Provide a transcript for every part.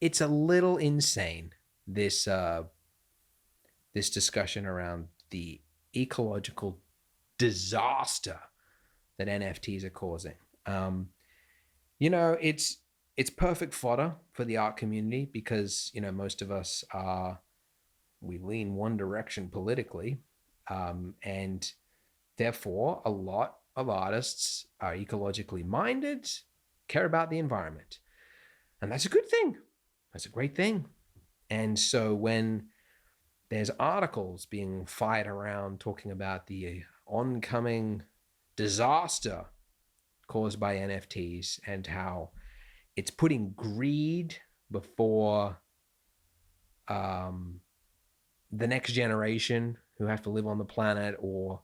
it's a little insane, this this discussion around the ecological disaster that NFTs are causing. You know, it's perfect fodder for the art community because, you know, most of us are, we lean one direction politically, and therefore a lot of artists are ecologically minded, care about the environment, and that's a good thing. That's a great thing. And so when there's articles being fired around talking about the oncoming disaster caused by NFTs and how it's putting greed before the next generation who have to live on the planet or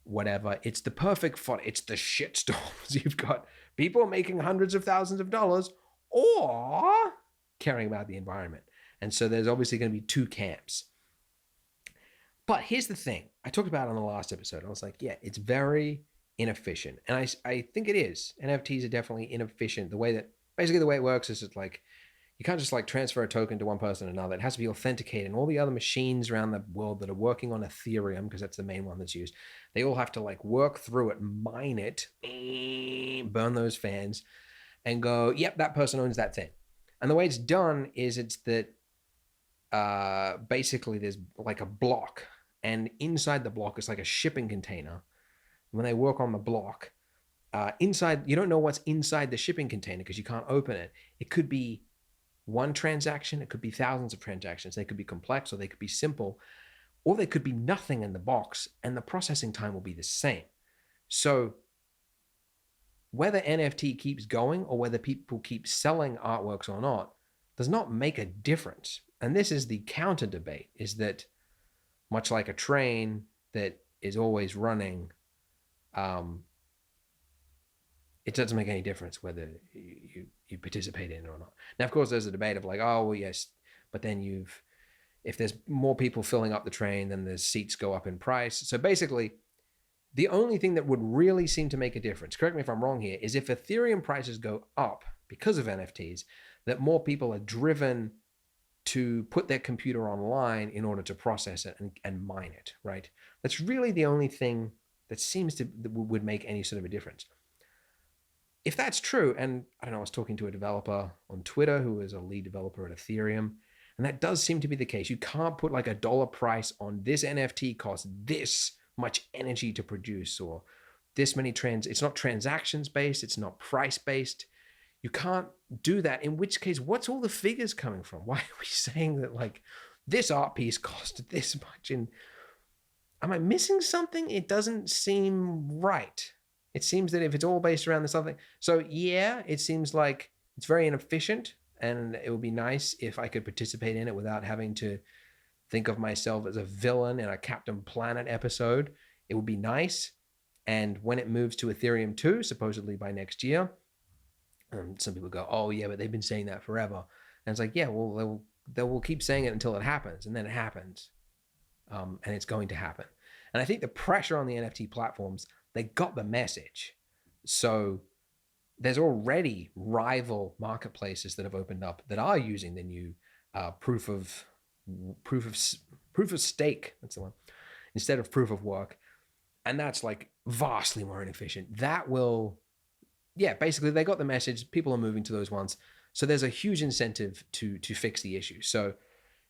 whatever. It's the perfect fun. It's the shitstorms. You've got people making hundreds of thousands of dollars or caring about the environment. And so there's obviously going to be two camps. But here's the thing. I talked about it on the last episode. I was like, yeah, it's very inefficient. And I think it is. NFTs are definitely inefficient. The way that, basically the way it works is it's like, you can't just like transfer a token to one person to another. It has to be authenticated. And all the other machines around the world that are working on Ethereum, because that's the main one that's used, they all have to like work through it, mine it, burn those fans, and go, yep, that person owns that thing. And the way it's done is it's that basically there's like a block, and inside the block is like a shipping container. When they work on the block, inside, you don't know what's inside the shipping container because you can't open it. It could be one transaction, it could be thousands of transactions. They could be complex or they could be simple, or they could be nothing in the box, and the processing time will be the same. So whether NFT keeps going or whether people keep selling artworks or not does not make a difference. And this is the counter debate, is that much like a train that is always running, it doesn't make any difference whether you participate in it or not. Now, of course, there's a debate of like, oh, well, yes, but then if there's more people filling up the train, then the seats go up in price. So basically, the only thing that would really seem to make a difference, correct me if I'm wrong here, is if Ethereum prices go up because of NFTs, that more people are driven to put their computer online in order to process it and mine it, right? That's really the only thing that seems to that would make any sort of a difference. If that's true, and I don't know, I was talking to a developer on Twitter who is a lead developer at Ethereum, and that does seem to be the case. You can't put like a dollar price on this NFT costs this much energy to produce, or this many it's not transactions based, it's not price based. You can't do that, in which case, what's all the figures coming from? Why are we saying that like this art piece cost this much? And am I missing something? It doesn't seem right. It seems that if it's all based around this other thing, so yeah, it seems like it's very inefficient, and it would be nice if I could participate in it without having to think of myself as a villain in a Captain Planet episode. It would be nice. And when it moves to Ethereum 2, supposedly by next year, some people go, oh yeah, but they've been saying that forever. And it's like, yeah, well, they will keep saying it until it happens, and then it happens. And it's going to happen. And I think the pressure on the NFT platforms, they got the message. So there's already rival marketplaces that have opened up that are using the new proof of stake. That's the one, instead of proof of work. And that's like vastly more inefficient. That will, yeah, basically they got the message. People are moving to those ones. So there's a huge incentive to fix the issue. So,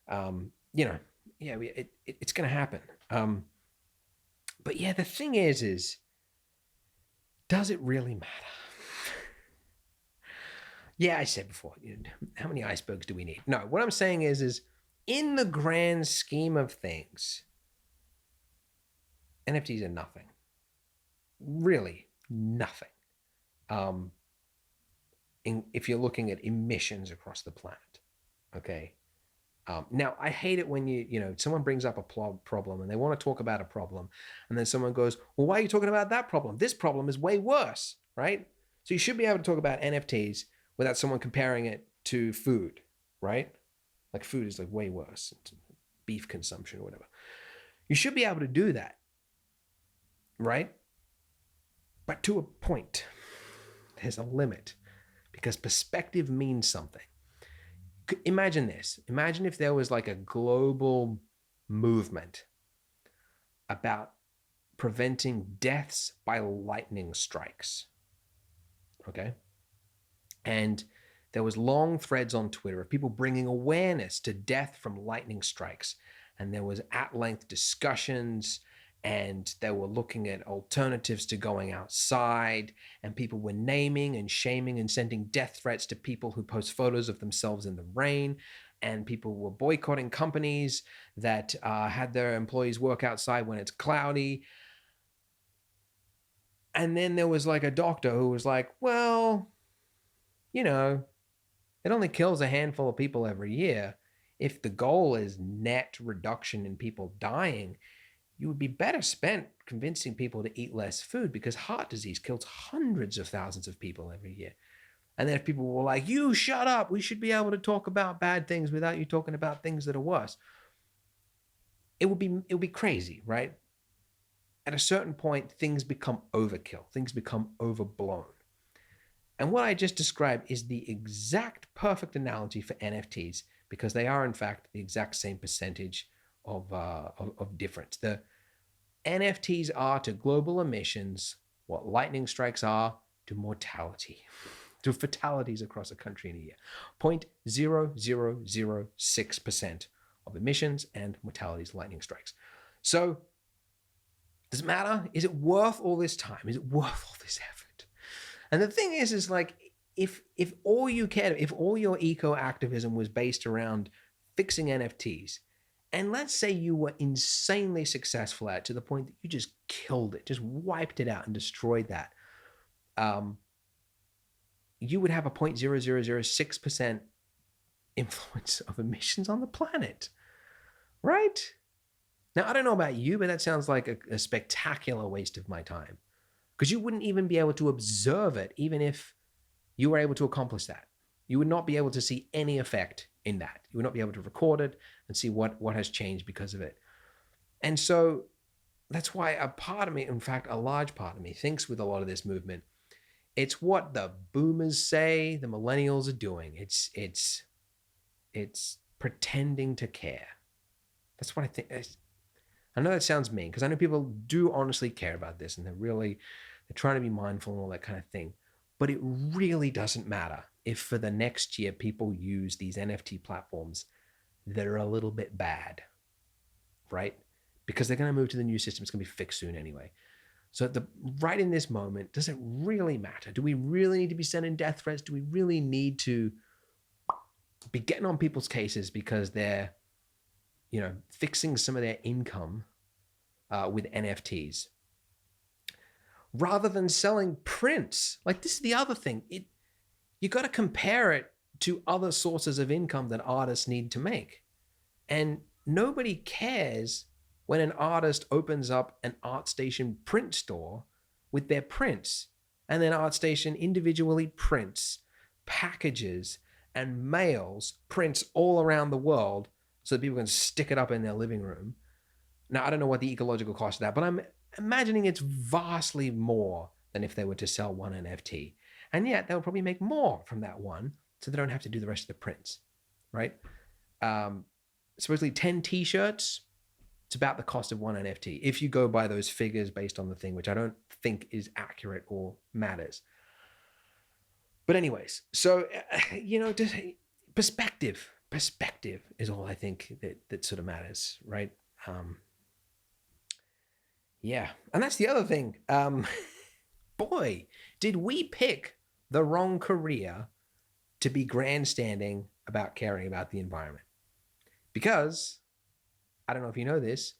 you know, yeah, it's going to happen. But yeah, the thing is, does it really matter? Yeah, I said before, how many icebergs do we need? No, what I'm saying is in the grand scheme of things, NFTs are nothing. Really nothing. If you're looking at emissions across the planet, okay? Now, I hate it when someone brings up a problem and they want to talk about a problem, and then someone goes, well, why are you talking about that problem? This problem is way worse, right? So you should be able to talk about NFTs without someone comparing it to food, right? Like food is like way worse, beef consumption or whatever. You should be able to do that, right? But to a point, there's a limit, because perspective means something. Imagine this. Imagine if there was like a global movement about preventing deaths by lightning strikes. Okay. And there was long threads on Twitter of people bringing awareness to death from lightning strikes. And there was at-length discussions, and they were looking at alternatives to going outside, and people were naming and shaming and sending death threats to people who post photos of themselves in the rain, and people were boycotting companies that had their employees work outside when it's cloudy. And then there was like a doctor who was like, well, you know, it only kills a handful of people every year. If the goal is net reduction in people dying, you would be better spent convincing people to eat less food, because heart disease kills hundreds of thousands of people every year. And then if people were like, you shut up, we should be able to talk about bad things without you talking about things that are worse, it would be crazy, right? At a certain point, things become overkill, things become overblown. And what I just described is the exact perfect analogy for NFTs, because they are in fact the exact same percentage of difference. The NFTs are to global emissions what lightning strikes are to mortality, to fatalities across a country in a year. 0.0006% of emissions and mortalities, lightning strikes. So does it matter? Is it worth all this time? Is it worth all this effort? And the thing is like, if all you cared, if all your eco activism was based around fixing NFTs, and let's say you were insanely successful at it to the point that you just killed it, just wiped it out and destroyed that, you would have a 0.0006% influence of emissions on the planet, right? Now, I don't know about you, but that sounds like a spectacular waste of my time, because you wouldn't even be able to observe it, even if you were able to accomplish that. You would not be able to see any effect in that. You would not be able to record it and see what has changed because of it. And so that's why a part of me, in fact, a large part of me, thinks with a lot of this movement, it's what the boomers say the millennials are doing. It's pretending to care. That's what I think. I know that sounds mean, because I know people do honestly care about this, and they're trying to be mindful and all that kind of thing. But it really doesn't matter if for the next year people use these NFT platforms that are a little bit bad, right? Because they're going to move to the new system. It's going to be fixed soon anyway. So right in this moment, does it really matter? Do we really need to be sending death threats? Do we really need to be getting on people's cases because they're, fixing some of their income with NFTs? Rather than selling prints. Like, this is the other thing. You got to compare it to other sources of income that artists need to make. And nobody cares when an artist opens up an ArtStation print store with their prints, and then ArtStation individually prints, packages, and mails prints all around the world so that people can stick it up in their living room. Now, I don't know what the ecological cost of that, but I'm imagining it's vastly more than if they were to sell one NFT. And yet they'll probably make more from that one, so they don't have to do the rest of the prints, right? Supposedly 10 t-shirts, it's about the cost of one NFT, if you go by those figures based on the thing, which I don't think is accurate or matters. But anyways, so, just perspective is all I think that sort of matters, right? Yeah. And that's the other thing. Boy, did we pick the wrong career to be grandstanding about caring about the environment. Because, I don't know if you know this,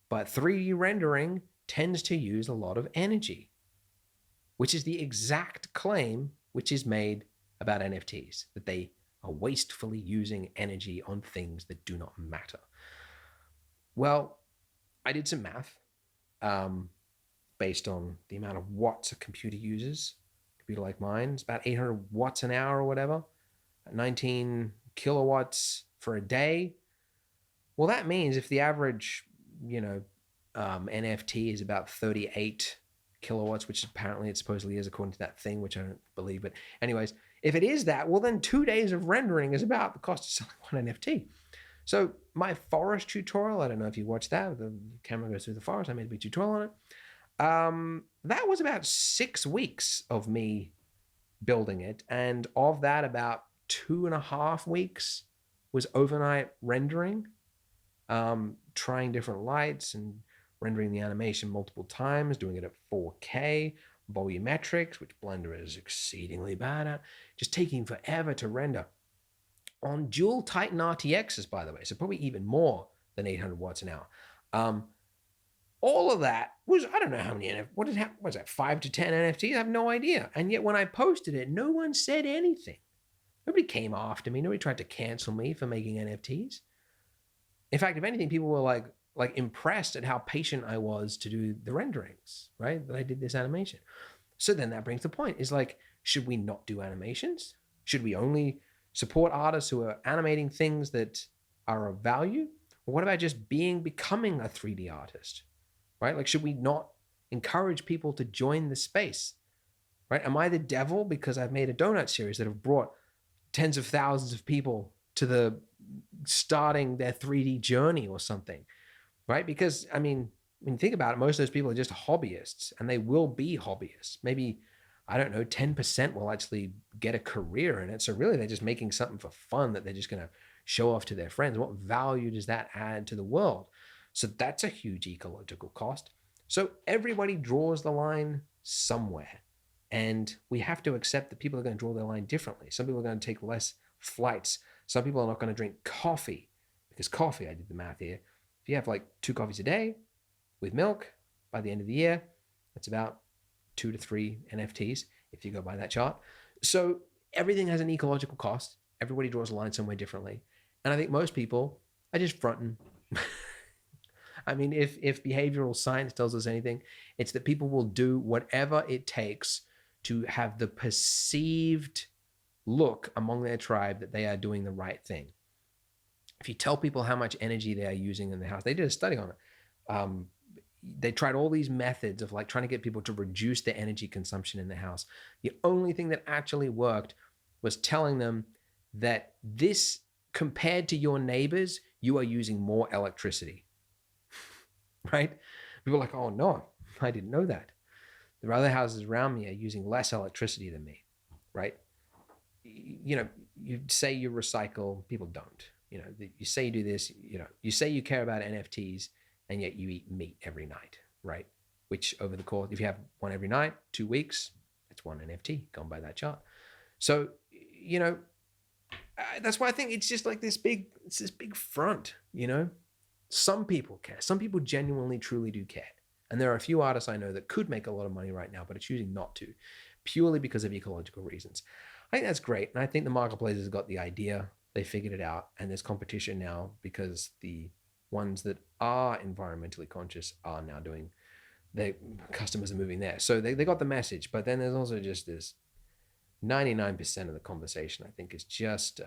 but 3D rendering tends to use a lot of energy, which is the exact claim which is made about NFTs, that they are wastefully using energy on things that do not matter. Well, I did some math based on the amount of watts a computer uses. A computer like mine, it's about 800 watts an hour or whatever, 19 kilowatts for a day. Well, that means if the average, NFT is about 38 kilowatts, which apparently it supposedly is according to that thing, which I don't believe. But anyways, If it is that, well, then 2 days of rendering is about the cost of selling one NFT. So my forest tutorial, I don't know if you watched that, the camera goes through the forest, I made a big tutorial on it. That was about 6 weeks of me building it. And of that, about 2.5 weeks was overnight rendering, trying different lights and rendering the animation multiple times, doing it at 4K, volumetrics, which Blender is exceedingly bad at, just taking forever to render. On dual Titan RTXs, by the way, so probably even more than 800 watts an hour. All of that was, I don't know how many, what was that, 5 to 10 NFTs? I have no idea. And yet when I posted it, no one said anything. Nobody came after me. Nobody tried to cancel me for making NFTs. In fact, if anything, people were like impressed at how patient I was to do the renderings, right? That I did this animation. So then that brings the point, is like, should we not do animations? Should we only support artists who are animating things that are of value? Or what about just becoming a 3D artist, right? Like, should we not encourage people to join the space, right? Am I the devil because I've made a donut series that have brought tens of thousands of people to the starting their 3D journey or something, right? Because, I mean, when you think about it, most of those people are just hobbyists, and they will be hobbyists. Maybe, I don't know, 10% will actually get a career in it. So really, they're just making something for fun that they're just going to show off to their friends. What value does that add to the world? So that's a huge ecological cost. So everybody draws the line somewhere. And we have to accept that people are going to draw their line differently. Some people are going to take less flights. Some people are not going to drink coffee, because coffee, I did the math here, if you have like 2 coffees a day with milk, by the end of the year, that's about 2 to 3 NFTs if you go by that chart. So everything has an ecological cost. Everybody draws a line somewhere differently. And I think most people are just fronting. I mean, if behavioral science tells us anything, it's that people will do whatever it takes to have the perceived look among their tribe that they are doing the right thing. If you tell people how much energy they are using in the house, they did a study on it. They tried all these methods of like trying to get people to reduce their energy consumption in the house. The only thing that actually worked was telling them that this, compared to your neighbors, you are using more electricity, right? People are like, oh no, I didn't know that. The other houses around me are using less electricity than me, right? You know, you say you recycle, people don't. You know, you say you do this, you know, you say you care about NFTs, and yet you eat meat every night, right? Which over the course, if you have one every night, 2 weeks, it's one NFT, gone by that chart. So, you know, that's why I think it's just like it's this big front, you know? Some people care. Some people genuinely, truly do care. And there are a few artists I know that could make a lot of money right now, but are choosing not to, purely because of ecological reasons. I think that's great. And I think the marketplace has got the idea. They figured it out. And there's competition now because the ones that are environmentally conscious are now doing, their customers are moving there. So they got the message. But then there's also just this 99% of the conversation, I think, is just,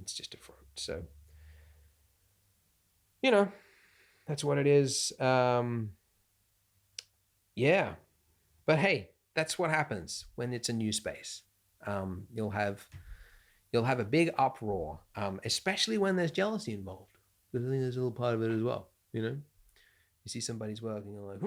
it's just a front. So, you know, that's what it is. Yeah. But hey, that's what happens when it's a new space. You'll have a big uproar, especially when there's jealousy involved. Because I think there's a little part of it as well, you know? You see somebody's work and you're like,